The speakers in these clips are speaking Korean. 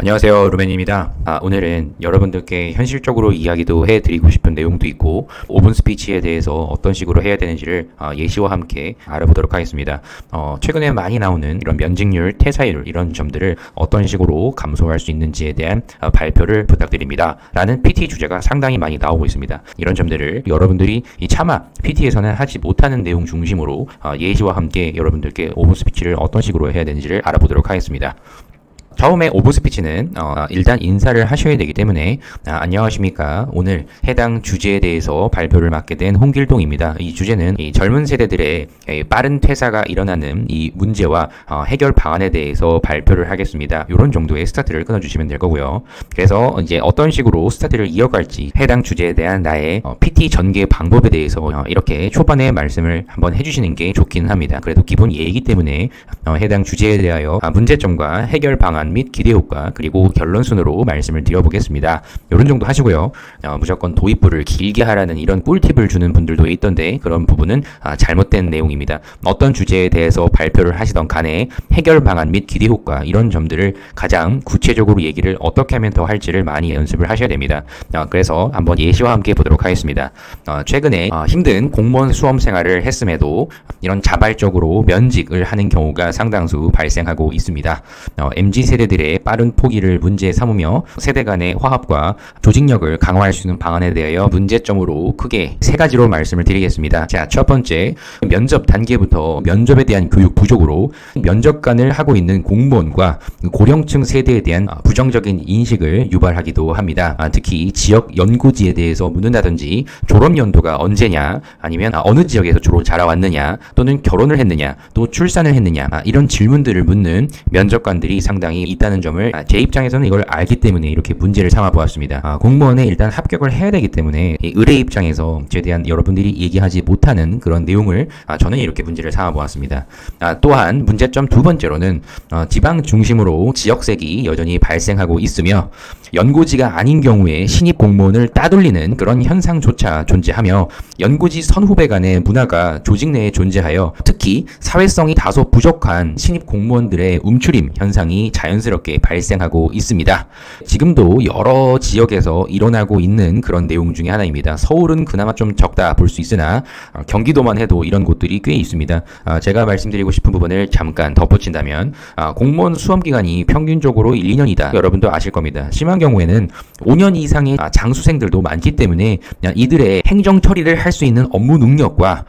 안녕하세요, 루멘입니다. 오늘은 여러분들께 현실적으로 이야기도 해드리고 싶은 내용도 있고 오픈 스피치에 대해서 어떤 식으로 해야 되는지를 예시와 함께 알아보도록 하겠습니다. 최근에 많이 나오는 이런 면직률, 퇴사율 이런 점들을 어떤 식으로 감소할 수 있는지에 대한 발표를 부탁드립니다. 라는 PT 주제가 상당히 많이 나오고 있습니다. 이런 점들을 여러분들이 차마 PT에서는 하지 못하는 내용 중심으로 예시와 함께 여러분들께 오픈 스피치를 어떤 식으로 해야 되는지를 알아보도록 하겠습니다. 처음에 오픈 스피치는 일단 인사를 하셔야 되기 때문에 안녕하십니까. 오늘 해당 주제에 대해서 발표를 맡게 된 홍길동입니다. 이 주제는 이 젊은 세대들의 빠른 퇴사가 일어나는 이 문제와 해결 방안에 대해서 발표를 하겠습니다. 이런 정도의 스타트를 끊어주시면 될 거고요. 그래서 이제 어떤 식으로 스타트를 이어갈지 해당 주제에 대한 나의 PT 전개 방법에 대해서 이렇게 초반에 말씀을 한번 해주시는 게 좋긴 합니다. 그래도 기본 예이기 때문에 해당 주제에 대하여 문제점과 해결 방안 및 기대 효과 그리고 결론 순으로 말씀을 드려보겠습니다. 이런 정도 하시고요. 무조건 도입부를 길게 하라는 이런 꿀팁을 주는 분들도 있던데 그런 부분은 잘못된 내용입니다. 어떤 주제에 대해서 발표를 하시던 간에 해결 방안 및 기대 효과 이런 점들을 가장 구체적으로 얘기를 어떻게 하면 더 할지를 많이 연습을 하셔야 됩니다. 그래서 한번 예시와 함께 보도록 하겠습니다. 최근에 힘든 공무원 수험 생활을 했음에도 이런 자발적으로 면직을 하는 경우가 상당수 발생하고 있습니다. MZ 세대들의 빠른 포기를 문제 삼으며 세대 간의 화합과 조직력을 강화할 수 있는 방안에 대하여 문제점으로 크게 세 가지로 말씀을 드리겠습니다. 자, 첫 번째, 면접 단계부터 면접에 대한 교육 부족으로 면접관을 하고 있는 공무원과 고령층 세대에 대한 부정적인 인식을 유발하기도 합니다. 특히 지역 연고지에 대해서 묻는다든지 졸업 연도가 언제냐, 아니면 어느 지역에서 주로 자라왔느냐, 또는 결혼을 했느냐, 또 출산을 했느냐, 이런 질문들을 묻는 면접관들이 상당히 있다는 점을 제 입장에서는 이걸 알기 때문에 이렇게 문제를 삼아 보았습니다. 공무원에 일단 합격을 해야 되기 때문에 의뢰 입장에서 최대한 여러분들이 얘기하지 못하는 그런 내용을 저는 이렇게 문제를 삼아 보았습니다. 또한 문제점 두 번째로는 지방 중심으로 지역색이 여전히 발생하고 있으며 연고지가 아닌 경우에 신입 공무원을 따돌리는 그런 현상조차 존재하며 연고지 선후배 간의 문화가 조직 내에 존재하여 특히 사회성이 다소 부족한 신입 공무원들의 움츠림 현상이 자연스럽게 발생하고 있습니다. 지금도 여러 지역에서 일어나고 있는 그런 내용 중에 하나입니다. 서울은 그나마 좀 적다 볼 수 있으나 경기도만 해도 이런 곳들이 꽤 있습니다. 제가 말씀드리고 싶은 부분을 잠깐 덧붙인다면 공무원 수험 기간이 평균적으로 1, 2년이다. 여러분도 아실 겁니다. 심한 경우에는 5년 이상의 장수생들도 많기 때문에 이들의 행정 처리를 할 수 있는 업무 능력과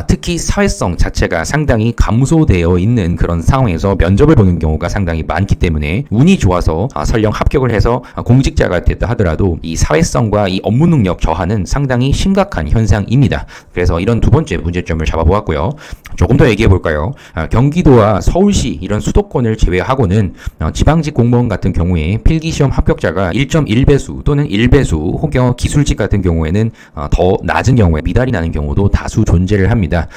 특히 사회성 자체가 상당히 감소되어 있는 그런 상황에서 면접을 보는 경우가 상당히 많기 때문에 운이 좋아서 설령 합격을 해서 공직자가 됐다 하더라도 이 사회성과 이 업무 능력 저하는 상당히 심각한 현상입니다. 그래서 이런 두 번째 문제점을 잡아보았고요. 조금 더 얘기해 볼까요? 경기도와 서울시 이런 수도권을 제외하고는 지방직 공무원 같은 경우에 필기시험 합격자가 1.1배수 또는 1배수 혹여 기술직 같은 경우에는 더 낮은 경우에 미달이 나는 경우도 다수 존재를 합니다.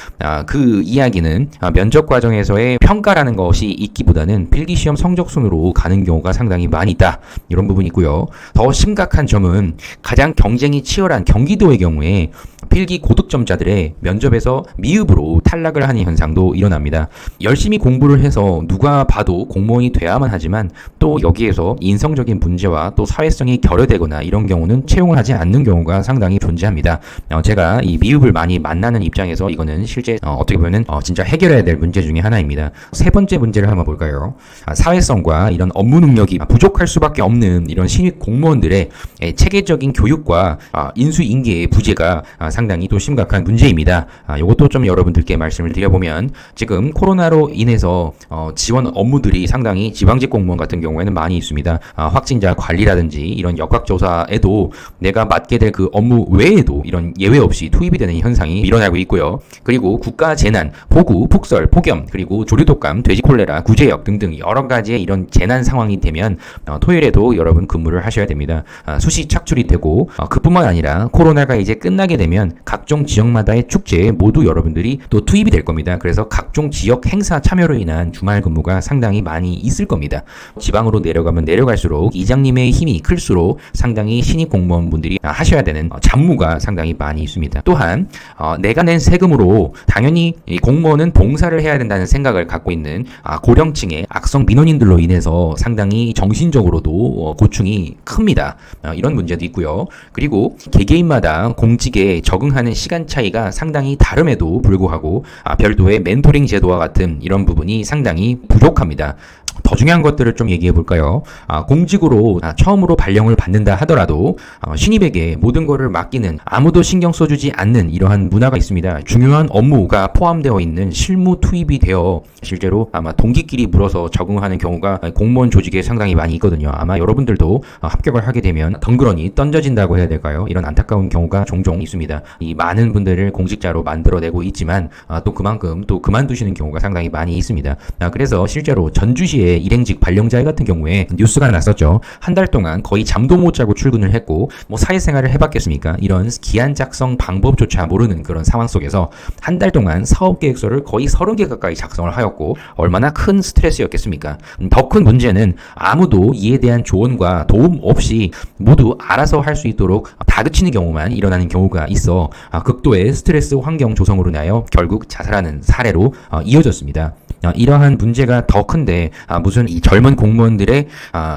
그 이야기는 면접 과정에서의 평가라는 것이 있기보다는 필기시험 성적 순으로 가는 경우가 상당히 많이 있다. 이런 부분이 있고요. 더 심각한 점은 가장 경쟁이 치열한 경기도의 경우에 필기 고득점자들의 면접에서 미흡으로 탈락을 하는 현상도 일어납니다. 열심히 공부를 해서 누가 봐도 공무원이 돼야만 하지만 또 여기에서 인성적인 문제와 또 사회성이 결여되거나 이런 경우는 채용을 하지 않는 경우가 상당히 존재합니다. 제가 이 미흡을 많이 만나는 입장에서 이거는 실제 어떻게 보면 진짜 해결해야 될 문제 중에 하나입니다. 세 번째 문제를 한번 볼까요? 사회성과 이런 업무 능력이 부족할 수밖에 없는 이런 신입 공무원들의 체계적인 교육과 인수인계의 부재가 상당히 또 심각한 문제입니다. 이것도 좀 여러분들께 말씀을 드려보면 지금 코로나로 인해서 지원 업무들이 상당히 지방직 공무원 같은 경우에는 많이 있습니다. 확진자 관리라든지 이런 역학조사에도 내가 맡게 될 그 업무 외에도 이런 예외 없이 투입이 되는 현상이 일어나고 있고요. 그리고 국가재난, 폭우, 폭설, 폭염, 그리고 조류독감, 돼지콜레라, 구제역 등등 여러 가지의 이런 재난 상황이 되면 토요일에도 여러분 근무를 하셔야 됩니다. 수시 착출이 되고 그뿐만 아니라 코로나가 이제 끝나게 되면 되면 각종 지역마다의 축제에 모두 여러분들이 또 투입이 될 겁니다. 그래서 각종 지역 행사 참여로 인한 주말 근무가 상당히 많이 있을 겁니다. 지방으로 내려가면 내려갈수록 이장님의 힘이 클수록 상당히 신입 공무원분들이 하셔야 되는 잡무가 상당히 많이 있습니다. 또한 내가 낸 세금으로 당연히 이 공무원은 봉사를 해야 된다는 생각을 갖고 있는 고령층의 악성 민원인들로 인해서 상당히 정신적으로도 고충이 큽니다. 이런 문제도 있고요. 그리고 개개인마다 공직에 적응하는 시간 차이가 상당히 다름에도 불구하고 별도의 멘토링 제도와 같은 이런 부분이 상당히 부족합니다. 더 중요한 것들을 좀 얘기해 볼까요? 공직으로 처음으로 발령을 받는다 하더라도 신입에게 모든 것을 맡기는, 아무도 신경 써주지 않는 이러한 문화가 있습니다. 중요한 업무가 포함되어 있는 실무 투입이 되어 실제로 아마 동기끼리 물어서 적응하는 경우가 공무원 조직에 상당히 많이 있거든요. 아마 여러분들도 합격을 하게 되면 덩그러니 던져진다고 해야 될까요? 이런 안타까운 경우가 종종 있습니다. 이 많은 분들을 공직자로 만들어내고 있지만 또 그만큼 또 그만두시는 경우가 상당히 많이 있습니다. 그래서 실제로 전주시에 일행직 발령자회 같은 경우에 뉴스가 났었죠. 한 달 동안 거의 잠도 못 자고 출근을 했고 사회생활을 해봤겠습니까? 이런 기한 작성 방법조차 모르는 그런 상황 속에서 한 달 동안 사업계획서를 거의 30개 가까이 작성을 하였고 얼마나 큰 스트레스였겠습니까? 더 큰 문제는 아무도 이에 대한 조언과 도움 없이 모두 알아서 할 수 있도록 다그치는 경우만 일어나는 경우가 있어 극도의 스트레스 환경 조성으로 인하여 결국 자살하는 사례로 이어졌습니다. 이러한 문제가 더 큰데 무슨 이 젊은 공무원들의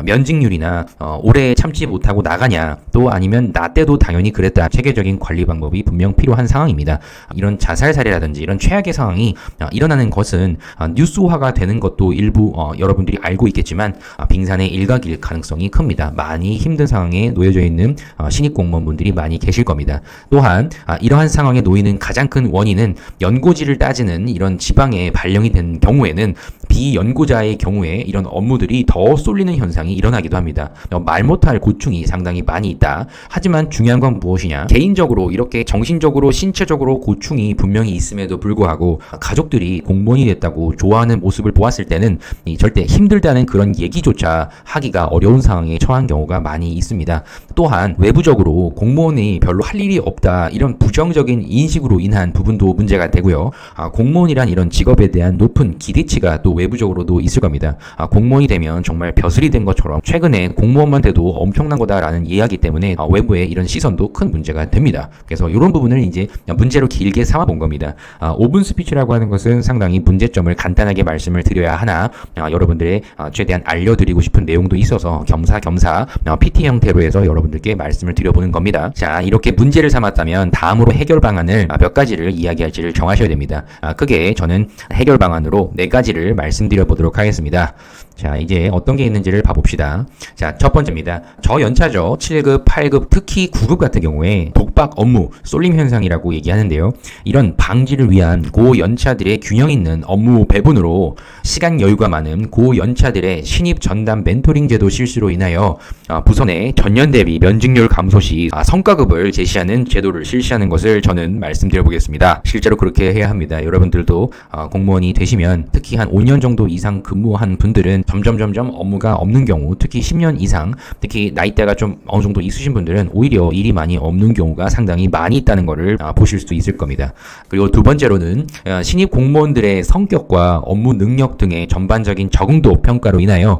면직률이나 오래 참지 못하고 나가냐, 또 아니면 나 때도 당연히 그랬다, 체계적인 관리 방법이 분명 필요한 상황입니다. 이런 자살 사례라든지 이런 최악의 상황이 일어나는 것은 뉴스화가 되는 것도 일부 여러분들이 알고 있겠지만 빙산의 일각일 가능성이 큽니다. 많이 힘든 상황에 놓여져 있는 신입 공무원분들이 많이 계실 겁니다. 또한 이러한 상황에 놓이는 가장 큰 원인은 연고지를 따지는 이런 지방에 발령이 된 경우에는 비연고자의 경우에 이런 업무들이 더 쏠리는 현상이 일어나기도 합니다. 말 못할 고충이 상당히 많이 있다. 하지만 중요한 건 무엇이냐? 개인적으로 이렇게 정신적으로 신체적으로 고충이 분명히 있음에도 불구하고 가족들이 공무원이 됐다고 좋아하는 모습을 보았을 때는 절대 힘들다는 그런 얘기조차 하기가 어려운 상황에 처한 경우가 많이 있습니다. 또한 외부적으로 공무원이 별로 할 일이 없다, 이런 부정적인 인식으로 인한 부분도 문제가 되고요. 공무원이란 이런 직업에 대한 높은 기대치가 또 외부적으로도 있을 겁니다. 공무원이 되면 정말 벼슬이 된 것처럼 최근에 공무원만 돼도 엄청난 거다라는 이야기 때문에 외부의 이런 시선도 큰 문제가 됩니다. 그래서 이런 부분을 이제 문제로 길게 삼아 본 겁니다. 5분 스피치라고 하는 것은 상당히 문제점을 간단하게 말씀을 드려야 하나 여러분들의 최대한 알려드리고 싶은 내용도 있어서 겸사겸사 PT 형태로 해서 여러분들께 말씀을 드려보는 겁니다. 자, 이렇게 문제를 삼았다면 다음으로 해결 방안을 몇 가지를 이야기할지를 정하셔야 됩니다. 크게 저는 해결 방안으로 4가지를 말씀드려 보도록 하겠습니다. 자, 이제 어떤 게 있는지를 봐봅시다. 자, 첫 번째입니다. 저연차죠. 7급, 8급, 특히 9급 같은 경우에 독박 업무, 쏠림 현상이라고 얘기하는데요. 이런 방지를 위한 고연차들의 균형 있는 업무 배분으로 시간 여유가 많은 고연차들의 신입 전담 멘토링 제도 실시로 인하여 부서 내 전년 대비 면직률 감소 시 성과급을 제시하는 제도를 실시하는 것을 저는 말씀드려 보겠습니다. 실제로 그렇게 해야 합니다. 여러분들도 공무원이 되시면 특히 한 5년 정도 이상 근무한 분들은 점점 업무가 없는 경우, 특히 10년 이상, 특히 나이대가 좀 어느 정도 있으신 분들은 오히려 일이 많이 없는 경우가 상당히 많이 있다는 것을 보실 수 있을 겁니다. 그리고 두 번째로는 신입 공무원들의 성격과 업무 능력 등의 전반적인 적응도 평가로 인하여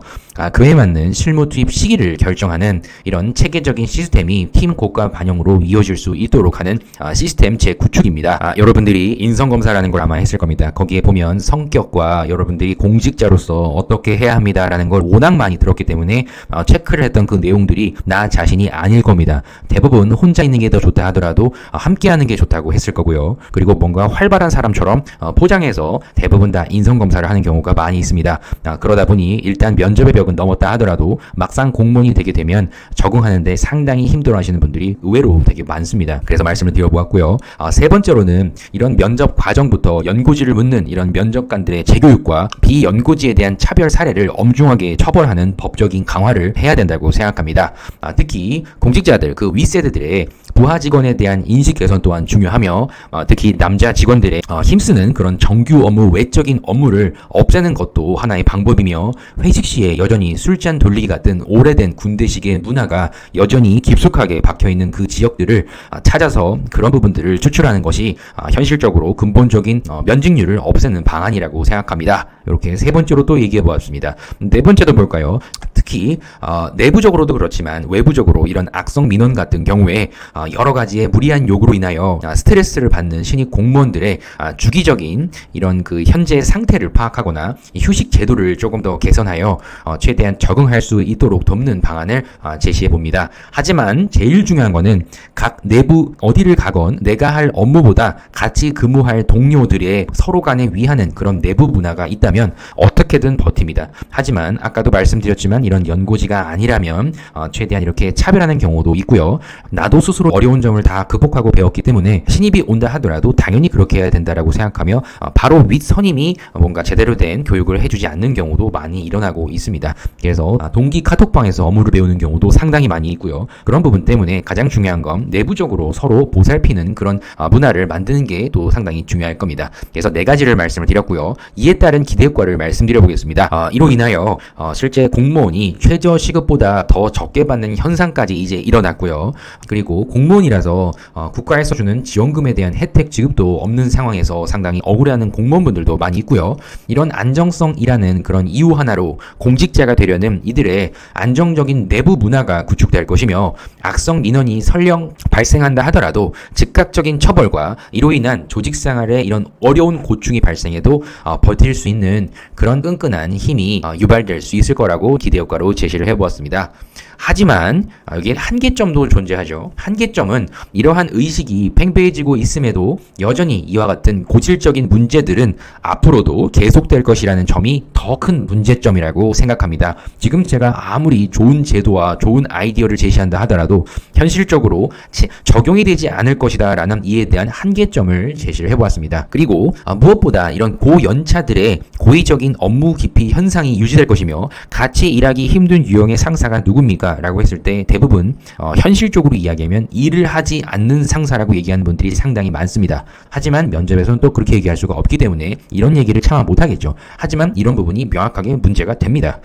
그에 맞는 실무 투입 시기를 결정하는 이런 체계적인 시스템이 팀 고가 반영으로 이어질 수 있도록 하는 시스템 재구축입니다. 여러분들이 인성검사라는 걸 아마 했을 겁니다. 거기에 보면 성격과 여러분들이 공직자로서 어떻게 해야 합니다라는 걸 워낙 많이 들었기 때문에 체크를 했던 그 내용들이 나 자신이 아닐 겁니다. 대부분 혼자 있는 게 더 좋다 하더라도 함께 하는 게 좋다고 했을 거고요. 그리고 뭔가 활발한 사람처럼 포장해서 대부분 다 인성검사를 하는 경우가 많이 있습니다. 그러다 보니 일단 면접의 벽은 넘었다 하더라도 막상 공무원이 되게 되면 적응하는데 상당히 힘들어하시는 분들이 의외로 되게 많습니다. 그래서 말씀을 드려보았고요. 세 번째로는 이런 면접 과정부터 연고지를 묻는 이런 면접관들의 재교육과 비연고지에 대한 차별 사례를 엄중하게 처벌하는 법적인 강화를 해야 된다고 생각합니다. 특히 공직자들, 그 윗세대들의 부하 직원에 대한 인식 개선 또한 중요하며 특히 남자 직원들의 힘쓰는 그런 정규 업무 외적인 업무를 없애는 것도 하나의 방법이며 회식 시에 여전히 술잔 돌리기 같은 오래된 군대식의 문화가 여전히 깊숙하게 박혀있는 그 지역들을 찾아서 그런 부분들을 추출하는 것이 현실적으로 근본적인 면직률을 없애는 방안이라고 생각합니다. 이렇게 세 번째로 또 얘기해 보았습니다. 네 번째도 볼까요? 특히 내부적으로도 그렇지만 외부적으로 이런 악성 민원 같은 경우에 여러 가지의 무리한 요구로 인하여 스트레스를 받는 신입 공무원들의 주기적인 이런 그 현재 상태를 파악하거나 휴식 제도를 조금 더 개선하여 최대한 적응할 수 있도록 돕는 방안을 제시해 봅니다. 하지만 제일 중요한 거는 각 내부 어디를 가건 내가 할 업무보다 같이 근무할 동료들의 서로 간에 위하는 그런 내부 문화가 있다면 어떻게든 버팁니다. 하지만 아까도 말씀드렸지만 이런 연고지가 아니라면 최대한 이렇게 차별하는 경우도 있고요. 나도 스스로 어려운 점을 다 극복하고 배웠기 때문에 신입이 온다 하더라도 당연히 그렇게 해야 된다라고 생각하며 바로 윗 선임이 뭔가 제대로 된 교육을 해주지 않는 경우도 많이 일어나고 있습니다. 그래서 동기 카톡방에서 업무를 배우는 경우도 상당히 많이 있고요. 그런 부분 때문에 가장 중요한 건 내부적으로 서로 보살피는 그런 문화를 만드는 게 또 상당히 중요할 겁니다. 그래서 네 가지를 말씀을 드렸고요. 이에 따른 기대 효과를 말씀드려 보겠습니다. 이로 인하여 실제 공무원이 최저 시급보다 더 적게 받는 현상까지 이제 일어났고요. 그리고 공무원이라서 국가에서 주는 지원금에 대한 혜택 지급도 없는 상황에서 상당히 억울해하는 공무원분들도 많이 있고요. 이런 안정성이라는 그런 이유 하나로 공직자가 되려는 이들의 안정적인 내부 문화가 구축될 것이며 악성 민원이 설령 발생한다 하더라도 즉각적인 처벌과 이로 인한 조직 생활에 이런 어려운 고충이 발생해도 버틸 수 있는 그런 끈끈한 힘이 유발될 수 있을 거라고 기대 효과로 제시를 해보았습니다. 하지만 여기에 한계점도 존재하죠. 한계점은 이러한 의식이 팽배해지고 있음에도 여전히 이와 같은 고질적인 문제들은 앞으로도 계속될 것이라는 점이 더 큰 문제점이라고 생각합니다. 지금 제가 아무리 좋은 제도와 좋은 아이디어를 제시한다 하더라도 현실적으로 적용이 되지 않을 것이다 라는 이에 대한 한계점을 제시를 해보았습니다. 그리고 무엇보다 이런 고연차들의 고의적인 업무 기피 현상이 유지될 것이며 같이 일하기 힘든 유형의 상사가 누굽니까? 라고 했을 때 대부분 현실적으로 이야기하면 일을 하지 않는 상사라고 얘기하는 분들이 상당히 많습니다. 하지만 면접에서는 또 그렇게 얘기할 수가 없기 때문에 이런 얘기를 차마 못하겠죠. 하지만 이런 부분이 명확하게 문제가 됩니다.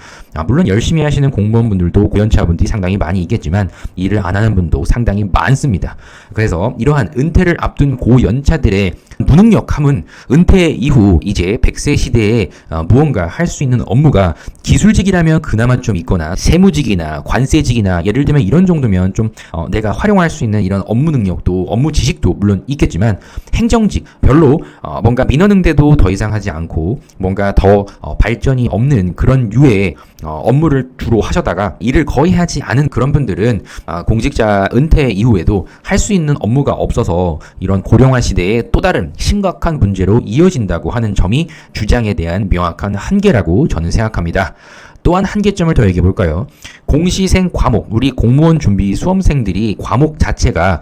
물론 열심히 하시는 공무원분들도 고연차분들이 상당히 많이 있겠지만 일을 안 하는 분도 상당히 많습니다. 그래서 이러한 은퇴를 앞둔 고연차들의 무능력함은 은퇴 이후 이제 100세 시대에 무언가 할 수 있는 업무가 기술직이라면 그나마 좀 있거나 세무직이나 관세직이나 예를 들면 이런 정도면 좀 내가 활용할 수 있는 이런 업무 능력도 업무 지식도 물론 있겠지만 행정직 별로 뭔가 민원응대도 더 이상 하지 않고 뭔가 더 발전이 없는 그런 유의 업무를 주로 하셨다가 일을 거의 하지 않은 그런 분들은 공직자 은퇴 이후에도 할 수 있는 업무가 없어서 이런 고령화 시대에 또 다른 심각한 문제로 이어진다고 하는 점이 주장에 대한 명확한 한계라고 저는 생각합니다. 또한 한계점을 더 얘기해 볼까요? 공시생 과목, 우리 공무원 준비 수험생들이 과목 자체가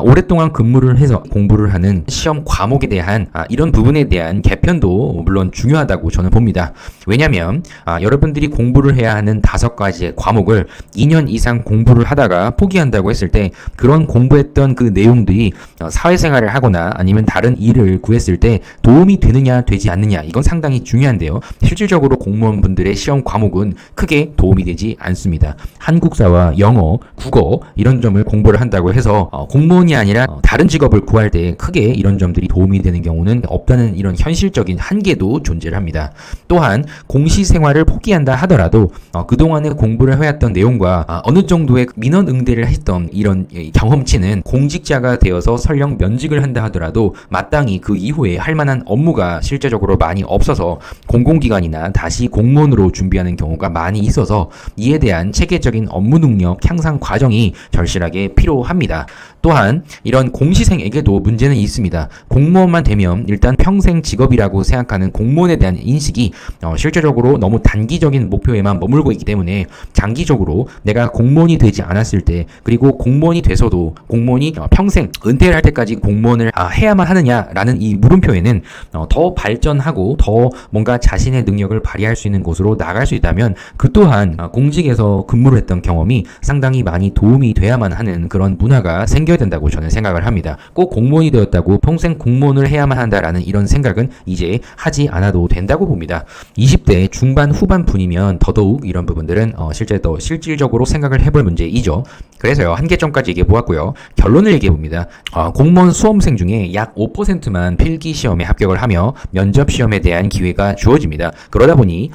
오랫동안 근무를 해서 공부를 하는 시험 과목에 대한 이런 부분에 대한 개편도 물론 중요하다고 저는 봅니다. 왜냐하면 여러분들이 공부를 해야 하는 5가지의 과목을 2년 이상 공부를 하다가 포기한다고 했을 때 그런 공부했던 그 내용들이 사회생활을 하거나 아니면 다른 일을 구했을 때 도움이 되느냐 되지 않느냐 이건 상당히 중요한데요. 실질적으로 공무원분들의 시험 과목은 크게 도움이 되지 않습니다. 한국사와 영어, 국어 이런 점을 공부를 한다고 해서 공무원이 아니라 다른 직업을 구할 때 크게 이런 점들이 도움이 되는 경우는 없다는 이런 현실적인 한계도 존재를 합니다. 또한 공시생활을 포기한다 하더라도 그동안에 공부를 해왔던 내용과 어느 정도의 민원 응대를 했던 이런 경험치는 공직자가 되어서 설령 면직을 한다 하더라도 마땅히 그 이후에 할 만한 업무가 실제적으로 많이 없어서 공공기관이나 다시 공무원으로 준비하는 경우가 많이 있어서 이에 대한 체계적인 업무 능력 향상 과정이 절실하게 필요합니다. 또한 이런 공시생에게도 문제는 있습니다. 공무원만 되면 일단 평생 직업이라고 생각하는 공무원에 대한 인식이 실제적으로 너무 단기적인 목표에만 머물고 있기 때문에 장기적으로 내가 공무원이 되지 않았을 때 그리고 공무원이 돼서도 공무원이 평생 은퇴를 할 때까지 공무원을 해야만 하느냐라는 이 물음표에는 더 발전하고 더 뭔가 자신의 능력을 발휘할 수 있는 곳으로 나갈 수 있다면 그 또한 공직에서 근무를 했던 경험이 상당히 많이 도움이 돼야만 하는 그런 문화가 생겨야 된다고 저는 생각을 합니다. 꼭 공무원이 되었다고 평생 공무원을 해야만 한다라는 이런 생각은 이제 하지 않아도 된다고 봅니다. 20대 중반 후반 분이면 더더욱 이런 부분들은 실제 더 실질적으로 생각을 해볼 문제이죠. 그래서요, 한계점까지 얘기해 보았고요. 결론을 얘기해 봅니다. 공무원 수험생 중에 약 5%만 필기 시험에 합격을 하며 면접 시험에 대한 기회가 주어집니다. 그러다 보니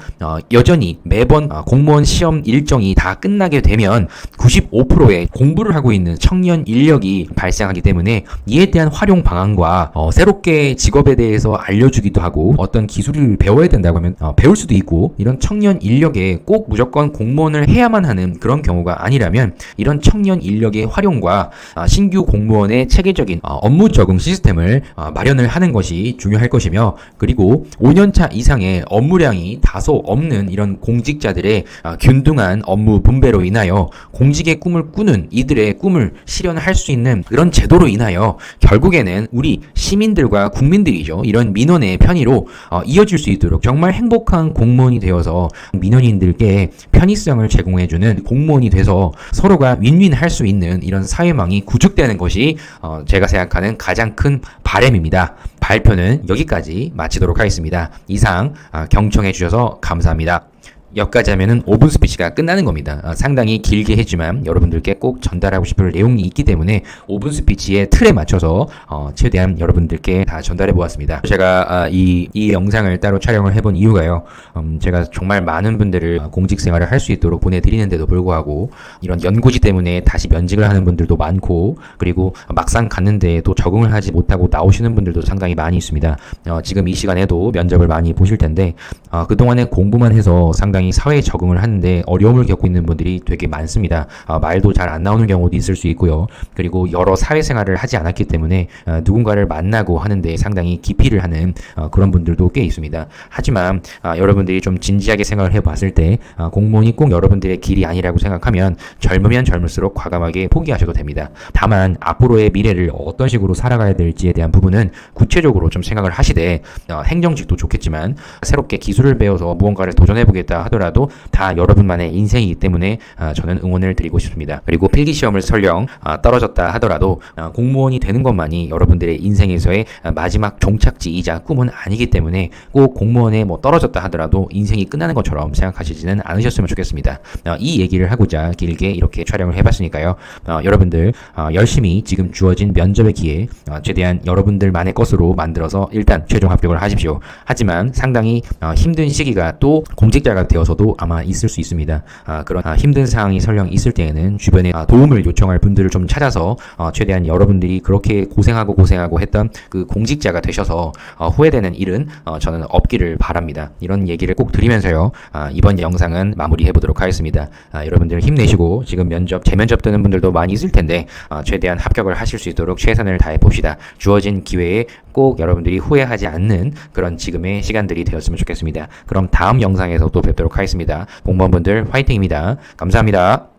여전히 매번 공무원 시험 일정이 다 끝나게 되면 95%의 공부를 하고 있는 청년 인력이 발생하기 때문에 이에 대한 활용 방안과 새롭게 직업에 대해서 알려주기도 하고 어떤 기술을 배워야 된다고 하면 배울 수도 있고, 이런 청년 인력에 꼭 무조건 공무원을 해야만 하는 그런 경우가 아니라면 이런 청년 인력의 활용과 신규 공무원의 체계적인 업무 적응 시스템을 마련을 하는 것이 중요할 것이며, 그리고 5년차 이상의 업무량이 다소 없는 이런 공직자들의 균등한 업무 분배로 인하여 공직의 꿈을 꾸는 이들의 꿈을 실현할 수 있는 그런 제도로 인하여 결국에는 우리 시민들과 국민들이죠, 이런 민원의 편의로 이어질 수 있도록 정말 행복한 공무원이 되어서 민원인들께 편의성을 제공해주는 공무원이 돼서 서로가 윈윈할 수 있는 이런 사회망이 구축되는 것이 제가 생각하는 가장 큰 바람입니다. 발표는 여기까지 마치도록 하겠습니다. 이상 경청해 주셔서 감사합니다. 여기까지 하면은 5분 스피치가 끝나는 겁니다. 상당히 길게 했지만 여러분들께 꼭 전달하고 싶은 내용이 있기 때문에 5분 스피치의 틀에 맞춰서 최대한 여러분들께 다 전달해 보았습니다. 제가 이 영상을 따로 촬영을 해본 이유가요, 제가 정말 많은 분들을 공직 생활을 할 수 있도록 보내드리는데도 불구하고 이런 연고지 때문에 다시 면직을 하는 분들도 많고, 그리고 막상 갔는데 또 적응을 하지 못하고 나오시는 분들도 상당히 많이 있습니다. 지금 이 시간에도 면접을 많이 보실 텐데 그동안에 공부만 해서 상당히 사회에 적응을 하는데 어려움을 겪고 있는 분들이 되게 많습니다. 말도 잘 안 나오는 경우도 있을 수 있고요. 그리고 여러 사회생활을 하지 않았기 때문에 누군가를 만나고 하는데 상당히 기피를 하는 그런 분들도 꽤 있습니다. 하지만 여러분들이 좀 진지하게 생각을 해봤을 때 공무원이 꼭 여러분들의 길이 아니라고 생각하면 젊으면 젊을수록 과감하게 포기하셔도 됩니다. 다만 앞으로의 미래를 어떤 식으로 살아가야 될지에 대한 부분은 구체적으로 좀 생각을 하시되, 행정직도 좋겠지만 새롭게 기술을 배워서 무언가를 도전해보겠다 하더라도 다 여러분만의 인생이기 때문에 저는 응원을 드리고 싶습니다. 그리고 필기시험을 설령 떨어졌다 하더라도 공무원이 되는 것만이 여러분들의 인생에서의 마지막 종착지이자 꿈은 아니기 때문에 꼭 공무원에 떨어졌다 하더라도 인생이 끝나는 것처럼 생각하시지는 않으셨으면 좋겠습니다. 이 얘기를 하고자 길게 이렇게 촬영을 해봤으니까요. 여러분들 열심히 지금 주어진 면접의 기회 최대한 여러분들만의 것으로 만들어서 일단 최종 합격을 하십시오. 하지만 상당히 힘든 시기가 또 공직자가 되어서도 아마 있을 수 있습니다. 그런 힘든 상황이 설령 있을 때에는 주변에 도움을 요청할 분들을 좀 찾아서 최대한 여러분들이 그렇게 고생하고 했던 그 공직자가 되셔서 후회되는 일은 저는 없기를 바랍니다. 이런 얘기를 꼭 드리면서요, 이번 영상은 마무리해 보도록 하겠습니다. 여러분들 힘내시고, 지금 재면접 드는 분들도 많이 있을 텐데 최대한 합격을 하실 수 있도록 최선을 다해 봅시다. 주어진 기회에 꼭 여러분들이 후회하지 않는 그런 지금의 시간들이 되었으면 좋겠습니다. 그럼 다음 영상에서 또 뵙도록 하겠습니다. 공무원분들 화이팅입니다. 감사합니다.